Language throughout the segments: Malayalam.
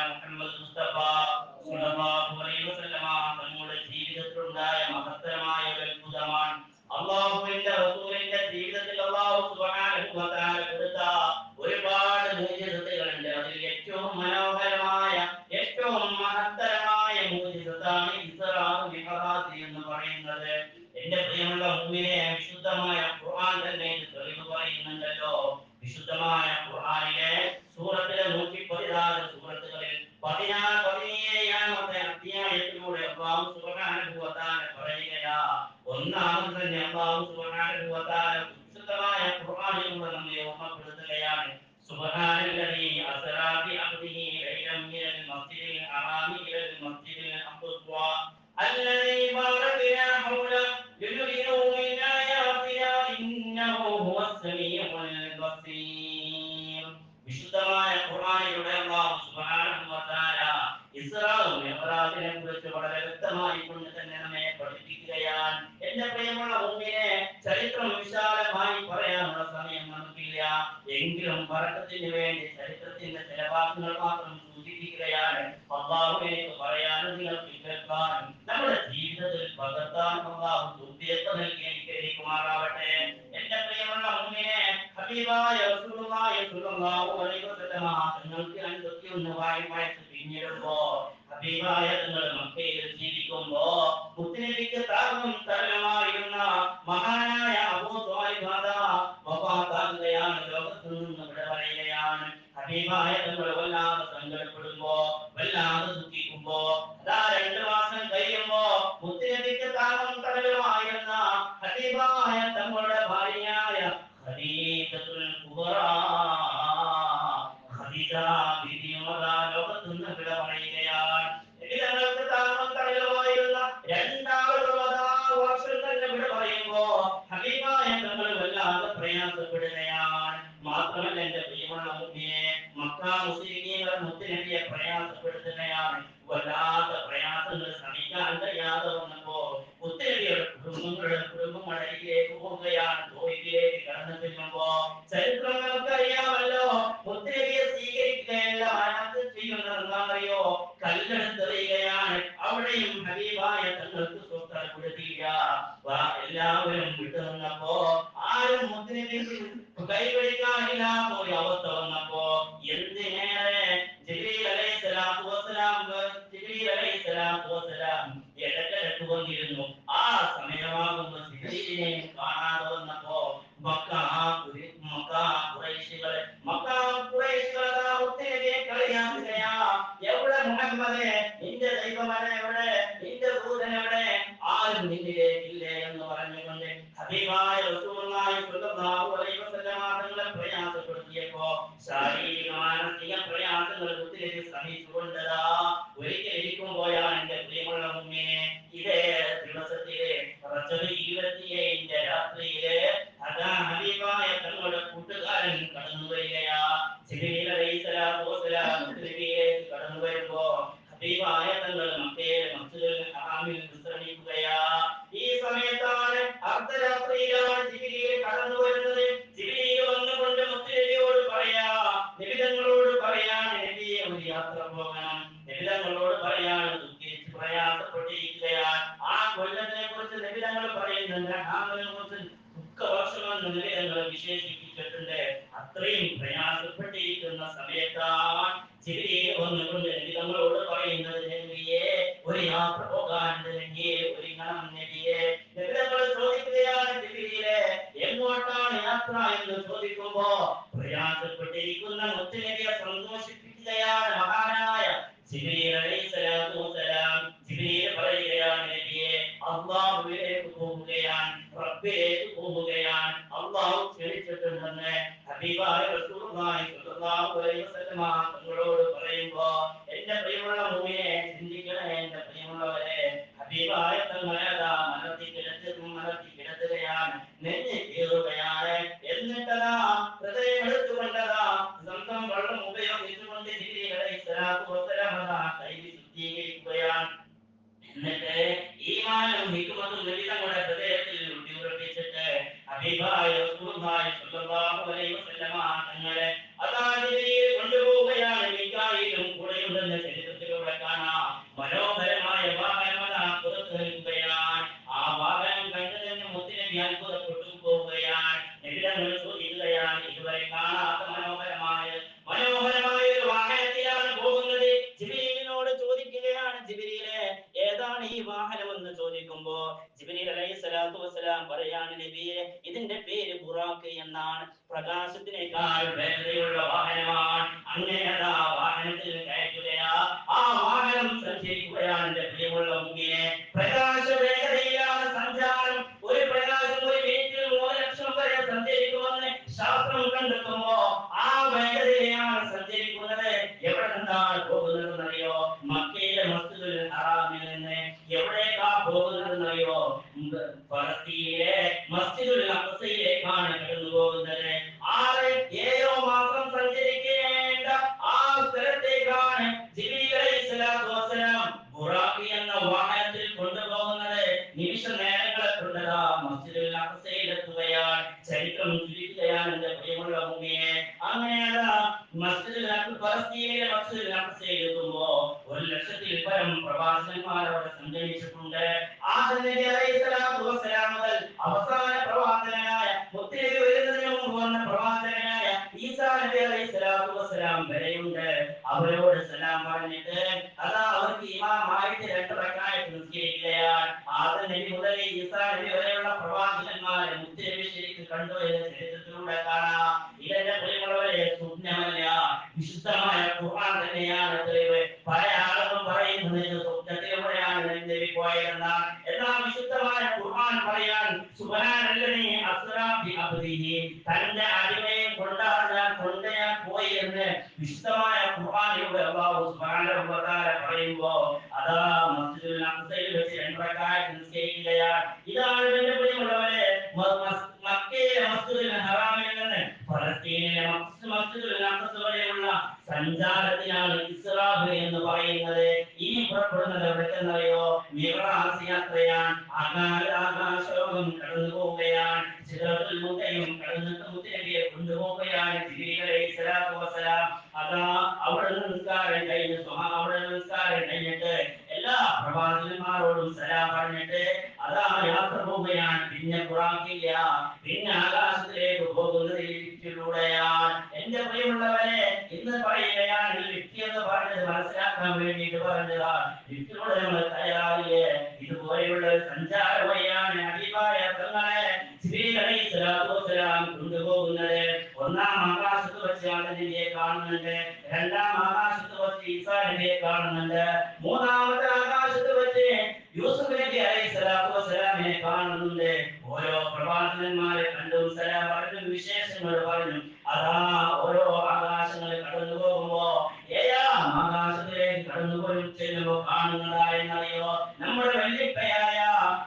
മുഹമ്മദ് മുസ്തഫ സ്വല്ലല്ലാഹു അലൈഹി വസല്ലമ തങ്ങളുടെ ജീവിതത്തിലുണ്ടായ മഹത്തരമായ ഒരു അത്ഭുതമാണ്. അല്ലാഹുവിന്റെ റസൂലിന്റെ ജീവിതത്തിൽ അല്ലാഹു സുബ്ഹാനഹു വ തആല കൊടുത്ത ഒരുപാട് മുഅ്ജിസത്തുകളുണ്ട്. അതിൽ ഏറ്റവും മനോഹരമായ ഏറ്റവും മഹത്തരമായ മുഅ്ജിസത്താണ് ഇസ്റാ മിഅ്റാജ് എന്ന് പറയുന്നത്. എന്റെ പ്രിയമുള്ള മുഅ്മിനെ, വിശുദ്ധമായ ഖുർആൻ തന്നെ ഇത് തെളിവ് പറയുന്നുണ്ടല്ലോ. വിശുദ്ധമായ ഖുർആനിലെ സൂറത്തിലെ 116 സൂറത്തുകളിൽ 17ാമത്തെ അധ്യായത്തിലൂടെ അല്ലാഹു സുബ്ഹാനഹു വ തആല പറയുകയാ. ഒന്നാമത് തന്നെ അല്ലാഹു സുബ്ഹാനഹു വ തആല വിശുദ്ധമായ ഖുർആനിലൂടെ നമ്മെ ഓർമ്മപ്പെടുത്തുകയാണ്. സുബ്ഹാനല്ലദീ അസ്റാ ബിഅബ്ദിഹി ലൈലൻ മിനൽ മസ്ജിദിൽ ഹറാമി ഇലൽ മസ്ജിദിൽ അഖ്സാ الذي باركنا حوله لنريه من آياتنا إنه هو السميع البصير. വിശുദ്ധമായ ഖുർആനിലൂടെ അല്ലാഹു സുബ്ഹാനഹു വ തആല ഇസ്റാ മിഅ്റാജിനെ കുറിച്ച് വളരെ വ്യക്തമായി കൊണ്ട് തന്നെ നമ്മെ പഠിപ്പിക്കുകയാണ്. എന്റെ പ്രിയമുള്ള മുഅ്മിനെ, ചരിത്രം വിശാലമായി പറയാനുള്ള സമയം നമുക്കില്ല. എങ്കിലും ബറക്കത്തിന് വേണ്ടി ചരിത്രത്തിന്റെ ചില ഭാഗങ്ങൾ മാത്രം സൂചിപ്പിക്കുകയാണ്. അല്ലാഹു എനിക്ക് പറയാനും നിങ്ങൾക്ക് കേൾക്കാനും നമ്മുടെ ജീവിതത്തിൽ പകർത്താൻ അല്ലാഹു തൗഫീഖ് നൽകി അനുഗ്രഹിക്കുമാറാവട്ടെ. എന്റെ പ്രിയമുള്ള മുഅ്മിനെ, ഹബീബായ റസൂലുള്ളാഹി സ്വല്ലല്ലാഹു അലൈഹി വസല്ലമ തങ്ങൾക്ക് 51 വയസ്സ് പിന്നിടുമ്പോ ഹബീബായ തങ്ങൾ മക്കയിൽ ജീവിക്കുമ്പോ മുത്തുനബിക്ക് താങ്ങും തണലുമായിരുന്ന മഹാനായ അബൂ ത്വാലിബ് വഫാത്താകുകയാണ്, ലോകത്തു നിന്ന് വിട പറയുകയാണ്. ഹബീബായ തങ്ങൾ വല്ലാതെ സങ്കടപ്പെടുമ്പോ വല്ലാതെ ദുഃഖിക്കുമ്പോ അതാ 2 മാസം കഴിയുമ്പോ മുത്തുനബിക്ക് താങ്ങും തണലുമായിരുന്ന ഹബീബായ തങ്ങളുടെ ഭാര്യയായ ഖദീജത്തുൽ കുബ്രാ ഖദീജ ബീവിയുടെ ലോകത്തു നിന്ന് വിട പറയുകയാണ്. ഞങ്ങൾക്ക് താങ്ങും തണലുമായിരുന്ന 2 ആളുകൾ വർഷം തന്നെ വിട പറയുമ്പോ ഹബീബായ തങ്ങൾ വല്ലാതെ പ്രയാസപ്പെടുകയാണ്. മാത്രമല്ല എന്റെ പ്രിയമുള്ള മുഅ്മിനെ, മക്ക മുസ്ലിമീങ്ങൾ മുത്തുനബിയെ പ്രയാസപ്പെടുത്തുകയാണ്. വല്ലാത്ത പ്രയാസങ്ങൾ സഹിക്കാൻ കഴിയാതെ വന്നപ്പോ മുത്തുനബിയുടെ കുടുംബം അടയിലേക്ക് പോവുകയാണ്. തോയിലേക്ക് കടന്നു ചെല്ലുമ്പോ ചരിത്രം നമുക്കറിയാമല്ലോ. മുത്തുനബിയെ സ്വീകരിക്കുകയല്ല മരണത്തിൽ ചെയ്യുന്നതെന്നറിയോ, കല്ലെടുത്തെറിയുകയാണ്. അവിടെയും ഹബീബായ തങ്ങൾക്ക് സ്വസ്ഥത കൊടുത്തില്ല. എല്ലാവരും വിട്ടു നിന്നപ്പോ ആരും മുത്തുനബിക്ക് കൈപിടിക്കാനില്ലാത്ത ഒരു അവസ്ഥ വന്നപ്പോ എന്തിനേറെ ജിബ്രീൽ അലൈഹിസ്സലാത്തു വസ്സലാം ഇടയ്ക്കിടയ്ക്ക് വന്നിരുന്നു. ആ സമയമാകുമ്പോ ജിബ്രീലിനെ കാണാതെ വന്നപ്പോ മക്ക ഖുറൈശികളെ മുത്തുനബിയെ കളിയാക്കുകയാ. എവിടെ മുഹമ്മദേ, നിന്റെ ദൈവമല്ല എവിടെ, നിന്റെ ദൂതൻ എവിടെ, ആരും നിന്നിലേക്കില്ലേ എന്ന് പറഞ്ഞുകൊണ്ട് ഹബീബായ റസൂലുള്ളാഹി സ്വല്ലല്ലാഹു അലൈഹി വസല്ലമ തങ്ങളെ പ്രയാസപ്പെടുത്തിയപ്പോ ശാരീരിക മാനസിക പ്രയാസങ്ങൾ മുത്തുനബി സഹിച്ചുകൊണ്ടതാ ഒരിക്കൽ ഇരിക്കുമ്പോഴാണ് എന്റെ പ്രിയമുള്ള മുഅ്മിനെ, ഇതേ ദിവസത്തിലെ റജബ് 27 രാത്രിയിലെ അതാ ഹബീബായ തങ്ങളുടെ കൂട്ടുകാരൻ കടന്നു വരികയാ. ജിബ്രീൽ അലൈഹിസ്സലാത്തു വസ്സലാം മുത്തുനബിയിലേക്ക് കടന്നു വരുമ്പോ ഹബീബായ തങ്ങൾ മക്കയിലെ മസ്ജിദുൽ ഹറാമിൽ വിശ്രമിക്കുകയാ. ഈ സമയത്താണ് അർദ്ധരാത്രിയിലാണ് ജിബ്രീൽ കടന്നു വരുന്നത്. ജിബ്രീൽ വന്നുകൊണ്ട് മുത്തുനബിയോട് പറയാ, നബിതങ്ങളോട് പറയാണ്, നബിയെ ഒരു യാത്ര പോകണം. നബിതങ്ങളോട് പറയാണ്, ദുഃഖിച്ച് പ്രയാസപ്പെട്ടിരിക്കുകയാണ്. ആ കൊല്ലത്തിനെ കുറിച്ച് നബിതങ്ങൾ പറയുന്നുണ്ട്, ഹാമിനെ കുറിച്ച് ദുഃഖവർഷമെന്ന് നബിതങ്ങൾ വിശേഷിപ്പിച്ചിട്ടുണ്ട്. അത്രയും പ്രയാസപ്പെട്ടിരിക്കുന്ന സമയത്താണ് ജിബ്രീൽ വന്നുകൊണ്ട് നബിതങ്ങളോട് പറയുന്നത്, നബിയെ ഒരു യാത്ര പോകാനുണ്ട്, നബിയെ ഒരുങ്ങണം നബിയെ. നബിതങ്ങൾ ചോദിക്കുകയാണ്, ജിബ്രീലെ എങ്ങോട്ടാണ് യാത്ര എന്ന് ചോദിക്കുമ്പോ പ്രയാസപ്പെട്ടിരിക്കുന്ന മുത്തുനബിയെ സന്തോഷിപ്പിക്കുകയാണ് മഹാനായ ജിബ്രീൽ അലൈഹിസ്സലാത്തു വസ്സലാം. ജിബ്രീൽ പറയുകയാണ്, നബിയെ അല്ലാഹുവിലേക്ക് പോവുകയാണ്, റബ്ബിലേക്ക് പോവുകയാണ്, അല്ലാഹു ക്ഷണിച്ചിട്ടുണ്ടെന്ന് ഹബീബായ റസൂലുള്ളാഹി സ്വല്ലല്ലാഹു അലൈഹി വസല്ലമ തങ്ങളോട് പറയുമ്പോ എന്റെ പ്രിയമുള്ള മുഅ്മിനെ ചിന്തിക്കണേ. എന്റെ പ്രിയമുള്ളവരെ, ഹബീബായ തങ്ങളെ മലർത്തി കിടത്തുകയാണ്, നെഞ്ഞ് കീറുകയാണ്. എന്നിട്ടതാ ഹൃദയം എടുത്തുകൊണ്ടതാ സ്വന്തം വെള്ളം ഉപയോഗിച്ചുകൊണ്ട് ജിബ്രീൽ അലൈഹിസ്സലാത്തു വസ്സലാം കൈ ശുദ്ധീകരിക്കുകയാണ്. എന്നിട്ട് ഈമാനും ഹിക്മത്തും നബിതങ്ങളുടെ ഹൃദയത്തിൽ ഉറപ്പിച്ചിട്ട് ഹബീബായ റസൂലുള്ളാഹി സ്വല്ലല്ലാഹു അലൈഹി വസല്ലമ തങ്ങളെ അതാ ജിബ്രീൽ കൊണ്ടുപോവുകയാണ്. മികാഈലും കൂടെയുണ്ടെന്ന് അങ്ങനെ അതാ വാഹനത്തിൽ കയറ്റുകയാ. ആ വാഹനം സഞ്ചരിക്കുകയാണ്. എന്റെ പ്രിയമുള്ള മുഖ്യനെ, പ്രകാശ വേഗതയിലാണ് സഞ്ചാരം. ഒരു പ്രകാശം ഒരു മിനിറ്റിൽ 3 ലക്ഷം വരെ സഞ്ചരിക്കുമെന്ന് ശാസ്ത്രം കണ്ടെത്തുമ്പോ ആ വേഗതയിലാണ് സഞ്ചരിക്കുന്നത്. എവിടെ നിന്നാണ് പോകുന്നതെന്നറിയോ? മക്കയിലെ മസ്ജിദുൽ ഹറാമിൽ നിന്ന് എവിടേക്കാ പോകുന്നതെന്നറിയോ? ഫലസ്തീനിലെ മസ്ജിദുൽ അഖ്സയിലേക്കാണ് കടന്നു പോകുന്നത്. 6-7 മാസം സഞ്ചരിക്കേണ്ട ആ സ്ഥലത്തേക്കാണ് ജിബ്രീൽ അലൈഹിസ്സലാത്തു വസ്സലാം ബുറാഖ് എന്ന വാഹനത്തിൽ കൊണ്ടുപോകുന്നത്. നിമിഷ നേരങ്ങളെ കൊണ്ടതാ മസ്ജിദുൽ അഖ്സയിലെത്തുകയാണ്. ചരിത്രം ചുരുക്കുകയാണ് എന്റെ പ്രിയമുള്ള ഭൂമിയെ. അങ്ങനെയതാ ഫലസ്തീനിലെ മസ്ജിദുൽ അഖ്സയിലെത്തുമ്പോ 1 ലക്ഷത്തിൽ പരം പ്രവാചകന്മാർ അവിടെ സംഗമിച്ചിട്ടുണ്ട്. ആദം നബി അലൈഹിസ്സലാത്തു വസ്സലാം മുതൽ അവസാന പ്രവാചകനായ മുത്തനബി വരുന്നതിന് മുമ്പ് വന്ന പ്രവാചകനായ ഈസാ നബി അലൈഹിസ്സലാത്തു വസ്സലാം വരെയുണ്ട്. അവരോട് സലാം പറഞ്ഞിട്ട് അതാ അവർക്ക് ഇമാമായിട്ട് 2 റക്അത്ത് നിസ്കരിക്കുകയാണ്. ആദം നബി മുതൽ ഈസാ നബി വരെയുള്ള പ്രവാചകന്മാരെ മുത്തനബി ശരിക്കും കണ്ടു എന്ന് ചരിത്രത്തിലൂടെ കാണാം. ഇതെന്റെ പ്രിയമുള്ളവരെ സ്വപ്നമല്ല, വിശുദ്ധമായ ഖുർആൻ തന്നെയാണ് തെളിവ്. പല ആളുകളും പറയുന്നത് സ്വപ്നത്തിലൂടെയാണ് നബി പോയതെന്നാണ്. എന്നാൽ വിശുദ്ധമായ ഖുർആൻ പറയാൻ സുബ്ഹാനല്ലദീ അസ്റാ ബി അബ്ദിഹി, തന്റെ അടിമയെ കൊണ്ട് ഞാൻ പോയി എന്ന് വിശുദ്ധമായ ഖുർആനിലൂടെ അല്ലാഹു സുബ്ഹാനഹു വ തആല പറയുമ്പോൾ അതാ മസ്ജിദുൽ അഖ്സയിൽ വെച്ച് 2 റക്അത്ത് നിസ്കരിക്കുകയാണ്. ഇതാണ് എന്റെ പ്രിയമുള്ളവരെ മക്കയിലെ മസ്ജിദുൽ ഹറാമിൽ നിന്ന് ഫലസ്തീനിലെ മസ്ജിദുൽ അഖ്സ വരെയുള്ള സഞ്ചാരത്തിനാണ് ഇസ്റാ എന്ന് പറയുന്നത്. ഇനി പുറപ്പെടുന്നത് എവിടേക്കെന്നറിയോ? മിഅ്റാജ് യാത്രയാണ്. ആകാശലോകം കടന്നു പോവുകയാണ്. സിദ്റത്തുൽ മുൻതഹയും കടന്നിട്ട് മുത്തനബിയെ കൊണ്ടുപോവുകയാണ് ജിബ്രീൽ അലൈഹിസ്സലാത്തു വസ്സലാം. അതാ അവിടെ നിസ്കാരം കഴിഞ്ഞിട്ട് എല്ലാ പ്രവാചകന്മാരോടും സലാം പറഞ്ഞിട്ട് അതാ യാത്ര പോവുകയാണ്. പിന്നെ ഖുറാനില്ല, പിന്നെ ആകാശത്തിലേക്ക് പോകുന്നത് ലിഫ്റ്റിലൂടെയാണ്. എന്റെ പ്രിയമുള്ളവരെ, ഇന്ന് പറയുകയാണ് ലിഫ്റ്റ് എന്ന് പറഞ്ഞത് മനസ്സിലാക്കാൻ വേണ്ടിയിട്ട് പറഞ്ഞതാണ്. ലിഫ്റ്റിലൂടെ നമ്മൾ തയ്യാറില്ലേ? ഇതുപോലെയുള്ള ഒരു സഞ്ചാര വഴിയാണ് ഹബീബായ തങ്ങളെ ജിബ്രീൽ അലൈഹിസ്സലാത്തു വസ്സലാം കൊണ്ടുപോകുന്നത്. 1-ാം ആകാശത്ത് വെച്ച് ആദം നബിയെ കാണുന്നുണ്ട്, 2-ാം ആകാശത്ത് വെച്ച് ഈസാ നബിയെ കാണുന്നുണ്ട്, 3-ാമത്തെ ആകാശത്ത് വെച്ച് യൂസുഫ് നബി അലൈഹിസ്സലാത്തു വസ്സലാമിനെ കാണുന്നുണ്ട്. ഓരോ പ്രവാചകന്മാരെ കണ്ടും സലാം പറഞ്ഞു, വിശേഷങ്ങൾ പറഞ്ഞു. അതാ ഓരോ ആകാശങ്ങൾ കടന്നു പോകുമ്പോ 7-ാം ആകാശത്തിലേക്ക് കടന്നു പോയി ചെല്ലുമ്പോ കാണുന്നതായെന്നറിയോ? നമ്മുടെ വല്യപ്പയായ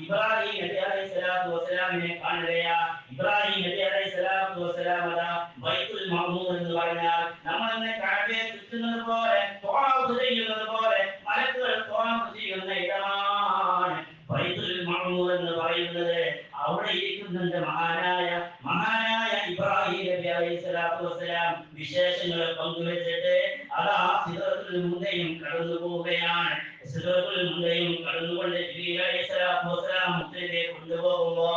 ഇബ്രാഹിം നബി അലൈഹിസ്സലാത്തു വസ്സലാമിനെ കാണുകയാ. ഇബ്രാഹിം നബി അലൈഹിസ്സലാത്തു വസ്സലാം അതാ ബൈത്തുൽ മഅ്മൂർ എന്ന് പറഞ്ഞാൽ നമ്മൾ കഅബയെ ചുറ്റുന്നത് പോലെ ത്വാഫ് ചെയ്യുന്നത് പോലെ മലക്കുകൾ ത്വാഫ് ചെയ്യുന്ന ഇടമാണ് ബൈത്തുൽ മഅ്മൂർ എന്ന് പറയുന്നത്. അവിടെ ഇരിക്കുന്നുണ്ട് മഹാനായ ഇബ്രാഹിം നബി അലൈഹിസ്സലാത്തു വസ്സലാം. വിശേഷങ്ങൾ പങ്കുവെച്ചിട്ട് അതാ സിദ്റത്തുൽ മുൻതഹയും കടന്നു പോവുകയാണ്. സിദ്റത്തുൽ മുൻതഹയും കടന്നുകൊണ്ട് ജിബ്രീൽ അലൈഹിസ്സലാത്തു വസ്സലാം മുത്തനബിയെ കൊണ്ടുപോകുമ്പോ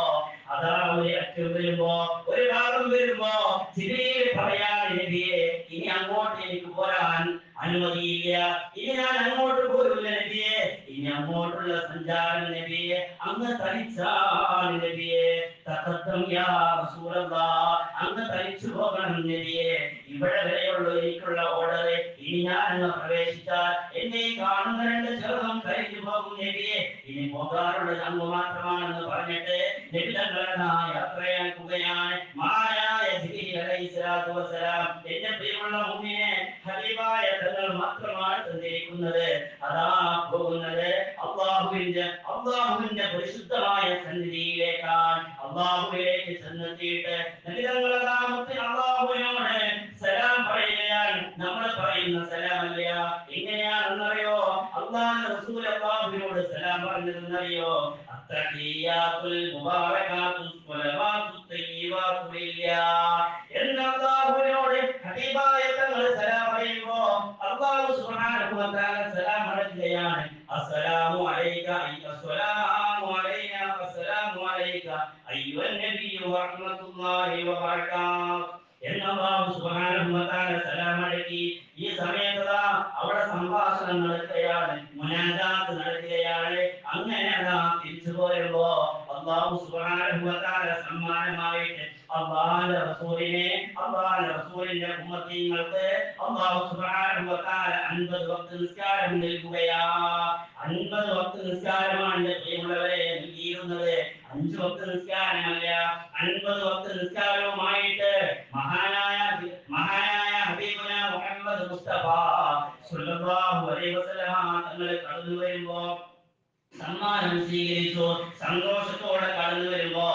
അതാ ഒരു അറ്റം വരുമ്പോ ഒരു ഭാഗം വരുമ്പോ ജിബ്രീൽ പറയാണ്, നബിയെ ഇനി അങ്ങോട്ട് എനിക്ക് പോരാൻ അനുമതിയില്ല, ഇനി ഞാൻ അങ്ങോട്ട് പോരില്ല നബിയെ, ഇനി അങ്ങോട്ടുള്ള സഞ്ചാരം നബിയെ അങ്ങ് തനിച്ചാണ് നബിയെ, തഖദ്ദം യാ റസൂലല്ലാഹ്, അങ്ങ് തനിച്ചു പോകണം നബിയെ, ഇവിടെ വരെയുള്ള എനിക്കുള്ള ഓർഡർ, ഇനി ഞാൻ അങ്ങ് പ്രവേശിച്ചാൽ എന്നെ കാണുന്ന 2 ചെറുതും കഴിഞ്ഞു പോകും നബിയെ, ഇനി പോകാറുള്ളത് അങ്ങ് മാത്രമാണെന്ന് പറഞ്ഞിട്ട് നബി തങ്ങളാ യാത്രയാക്കുകയാണ്. മഹാനായ ജിബ്രീൽ അലൈഹിസ്സലാത്തു വസ്സലാം. എന്റെ പ്രിയമുള്ള മുഅ്മിനേ, ഹബീബായ തങ്ങൾ മാത്രമാണ് സഞ്ചരിക്കുന്നത്. അതാ പോകുന്നത് അല്ലാഹുവിന്റെ പരിശുദ്ധമായ സന്നിധിയിലേക്കാണ്. അല്ലാഹുവിലേക്ക് ചെന്നെത്തിയിട്ട് നബി തങ്ങൾ അല്ലാഹുവിനോട് സലാം പറയുകയാണ്. നമ്മൾ പറയുന്ന സലാമല്ല. എങ്ങനെയാണെന്നറിയോ? അല്ലാഹുവിന്റെ റസൂൽ അല്ലാഹുവിനോട് സലാം പറഞ്ഞതെന്നറിയോ? അത്തഹിയാത്തുൽ മുബാറകാത്തുസ് സ്വലവാത്തുത് തയ്യിബാത്തു ലില്ലാഹ് എന്ന അല്ലാഹുവിനോട് ഹബീബായ തങ്ങൾ സലാം പറയുമ്പോ അല്ലാഹു സുബ്ഹാനഹു വ തആല സലാം പറയുകയാണ്. അസ്സലാമു അലൈക അസ്സലാമു അലൈനാ അസ്സലാമു അലൈക അയ്യുഹൻ നബിയ്യു വറഹ്മത്തുള്ളാഹി വബറകാതുഹു എന്ന് അല്ലാഹു സുബ്ഹാനഹു വ തആല സലാം അടക്കി. ഈ സമയത്ത് അവിടെ സംഭാഷണം നടക്കുകയാണ്, മുനാജാത്ത് നടക്കുകയാണ്. അങ്ങനെ തിരിച്ചു പോരുമ്പോ അല്ലാഹു സുബ്ഹാനഹു വ തആല സമ്മാനമായിട്ട് അല്ലാഹുവിന്റെ റസൂലിന്റെ ഉമ്മത്തീങ്ങൾ ഒരാൾക്ക് അല്ലാഹു സുബ്ഹാനഹു വ തആല 50 വക്ത് നിസ്കാരം നൽകുകയാ. 50 വക്ത് നിസ്കാരമാണ് എൻ്റെ പ്രിയമുള്ളവരെ നൽകിയിരുന്നത്. 5 വക്ത് നിസ്കാരമല്ല, 50 വക്ത് നിസ്കാരവുമായിട്ട് മഹാനായ ഹബീബുന മുഹമ്മദ് മുസ്തഫ സ്വല്ലല്ലാഹു അലൈഹി വസല്ലമ തങ്ങൾ കടന്നു വരുമ്പോ സമ്മാനം സ്വീകരിച്ചു സന്തോഷത്തോടെ കടന്നു വരുമ്പോ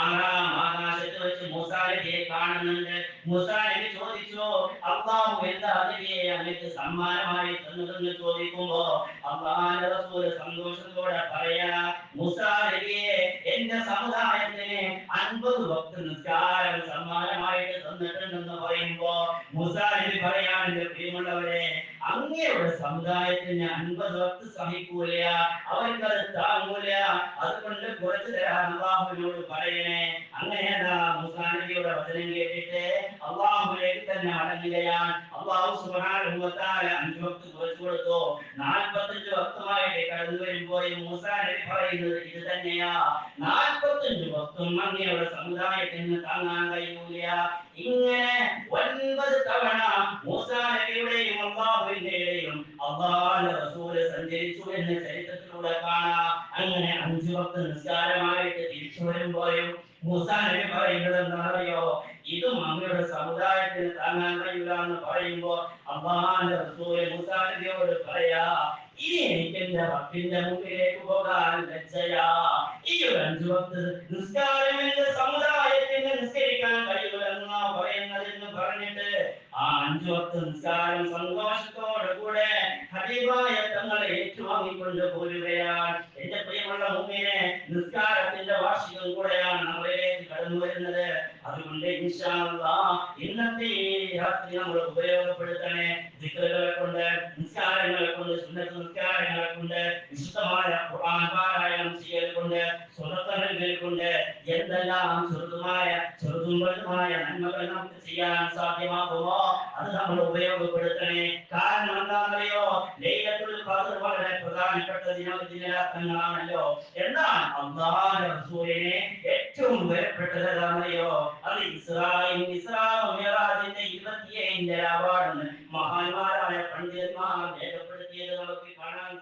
ആറാം ആകാശത്ത് വെച്ച് മൂസാ നബിയെ കാണുന്നുണ്ട്. മൂസാ നബി ചോദിച്ചു, അല്ലാഹു എന്താ നബിയെ അങ്ങക്ക് സമ്മാനമായി തന്നതെന്ന് ചോദിക്കുമ്പോ അല്ലാഹുവിന്റെ റസൂൽ സന്തോഷത്തോടെ പറയാ, മൂസാ നബിയെ എന്റെ സമുദായത്തിന് 50 വക്ത് നിസ്കാരം സമ്മാനമായിട്ട് തന്നിട്ടുണ്ടെന്ന് പറയുമ്പോ മൂസാ നബി പറയാൻ, എന്റെ പ്രിയമുള്ളവരെ, അങ്ങയുടെ സമുദായത്തിന് 50 വക്ത് സഹിക്കൂല, അവർക്ക് താങ്ങൂല, അതുകൊണ്ട് കുറച്ചു തരാൻ അല്ലാഹുവിനോട് പറയണേ. അങ്ങനെയതാ മൂസാ നബിയുടെ വചനം കേട്ടിട്ട് അല്ലാഹുവിലേക്ക് തന്നെ മടങ്ങുകയാണ്. അല്ലാഹു സുബ്ഹാനഹു വ തആല 5 വക്ത് കുറച്ചു കൊടുത്തു. 45 വക്തുമായിട്ട് കടന്നു വരുമ്പോൾ മൂസാ നബി പറയുന്നത് ഇത് തന്നെയാ, 45 വക്തും അങ്ങയുടെ സമുദായത്തിന് താങ്ങാൻ കഴിയൂല. ഇങ്ങനെ 9 തവണ മൂസാ നബിയുടെയും അല്ലാഹുവിന്റെയും അല്ലാഹുവിന്റെ റസൂൽ സഞ്ചരിച്ചു എന്ന് ചരിത്രത്തിലൂടെ കാണാം. അങ്ങനെ 5 വക്ത് നിസ്കാരമായിട്ട് തിരിച്ചു വരുമ്പോഴും മൂസാ നബി പറയുന്നത് എന്താണെന്നറിയോ, ഇതും അങ്ങയുടെ സമുദായത്തിന് താങ്ങാൻ കഴിയില്ല എന്ന് പറയുമ്പോ അല്ലാഹുവിന്റെ റസൂൽ മൂസാ നബിയോട് പറയാ, ഇനി എനിക്ക് എന്റെ റബ്ബിന്റെ മുമ്പിലേക്ക് പോകാൻ ലജ്ജയാ. ഈ ഒരു 5 വക്ത് നിസ്കാരം എന്റെ സമുദായത്തിന് നിസ്കരിക്കാൻ കഴിയില്ലെന്നാ പറയുന്നതെന്ന് പറഞ്ഞിട്ട് ആ 5 വക്ത് നിസ്കാരം സന്തോഷത്തോടു കൂടെ ഹബീബായ തങ്ങളെ ഏറ്റുവാങ്ങിക്കൊണ്ട് പോരുകയാണ്. എന്റെ പ്രിയമുള്ള മുഅ്മിനെ, നിസ്കാരത്തിന്റെ വാർഷികം കൂടെയാണ് നമ്മളിലേക്ക് കടന്നു വരുന്നത്. അതുകൊണ്ട് ഇൻഷാ അല്ലാഹ് ഇന്നത്തെ ഈ രാത്രി നമ്മൾ ഉപയോഗപ്പെടുത്തണേ. ദിക്റുകളെ കൊണ്ട്, നിസ്കാരങ്ങളെ കൊണ്ട്, സുന്നത്ത് നിസ്കാരങ്ങളെ കൊണ്ട്, വിശുദ്ധമായ ഖുർആൻ പാരായണം ചെയ്യൽ കൊണ്ട്, സ്വതക്ക നൽകൽ കൊണ്ട് എന്തെല്ലാം ചെറുതും വലുതുമായ നന്മകൾ നമുക്ക് ചെയ്യാൻ സാധ്യമാകുമോ അത് നമ്മൾ ഉപയോഗപ്പെടുത്തണേ. കാരണം എന്താണെന്നറിയോ, ലൈലത്തുൽ ഖദ്ർ വളരെ പ്രധാനപ്പെട്ട ദിനരാത്രങ്ങളാണല്ലോ. എന്നാൽ അല്ലാഹുവിന്റെ റസൂലിനെ ഏറ്റവും വിലപ്പെട്ടത് ഏതാണെന്നറിയോ, അത് ഇസ്രാ മിഅ്റാജിന്റെ 27 രാവാണെന്ന് മഹാന്മാരായ പണ്ഡിതന്മാർ രേഖപ്പെടുത്തിയത് നമുക്ക് കാണാൻ